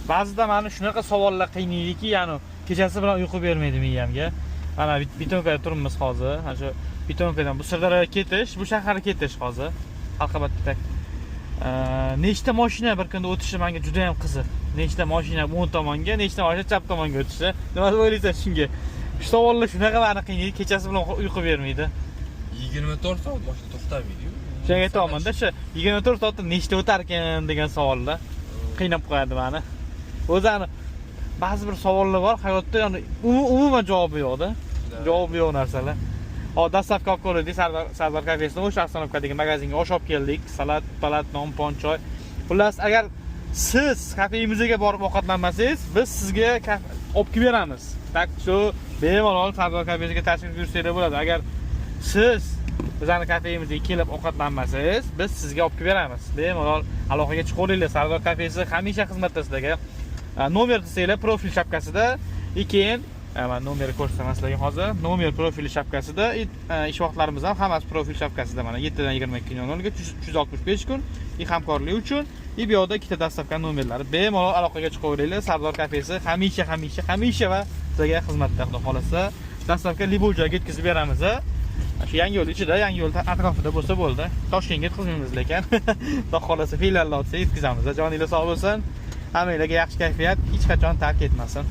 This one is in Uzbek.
Ba'zida mana shunaqa savollar qiynaydiki, ya'ni kechasi bilan uyqu bermaydi miyamga. Mana Bitonkada turibmiz hozir. Mana shu Bitonkadan bu Sirdaryoga ketish, bu shaharga ketish hozir. Halqabadda. Nechta mashina bir kunda o'tishi menga juda ham qiziq. Nechta mashina o'ng tomonga, nechta mashina chap tomonga o'tishi. Nima deb o'ylaysiz shunga? Shu savollar shunaqa meni qiynaydi, kechasi bilan uyqu bermaydi. 24 soat mashina to'xtamaydi-yu. Shunga aytayapman-da, shu 24 soatda nechta o'tar ekan degan savollar qiynab qo'yadi meni. O'zani ba'zi bir savollar bor, hayotda ya'ni umuman javobi yo'q-da. Javobi yo'q narsalar. Hop, dastlabki olib ko'rdik Sardor kafesidan o'sha Ostonovka degan magazinga osh olib keldik. Salat, palat, non, ponchoy. Xullas, agar siz kafemizga borib ovqatlanmasangiz, biz sizga olib kelib beramiz. Tak shu bemalol Sardor kafesiga tashrif buyursanglar bo'ladi. Agar siz bizning kafemizga kelib ovqatlanmasangiz, biz sizga olib kelib beramiz. Bemalol aloqaga chiqaveringlar. Sardor kafesi hamisha xizmatda sizlarga. Nomer desanglar profil shapkasida, keyin mana nomerni ko'rsataman sizlarga hozir. Nomer profil shapkasida, ish vaqtlarimiz ham hammasi profil shapkasida mana 7 dan 22:00 ga 365 kun hamkorlik uchun bu yoqda ikkita dastavka nomerlari. Bemalol aloqaga chiqaveringlar. Sardor kafesi hamisha va sizlarga xizmatda, xudo xolasa. Dastavka Libol joyga yetkazib beramiz. Shu yangi yo'l ichida, yangi yo'l atrofida bo'lsa bo'ldi. Toshkentga yetkazmaymiz lekin. Xudo xolasa filiallar olsa yetkazamiz. Joningiz sog' bo'lsin. Hammalarga yaxshi kayfiyat, hech qachon tark etmasin.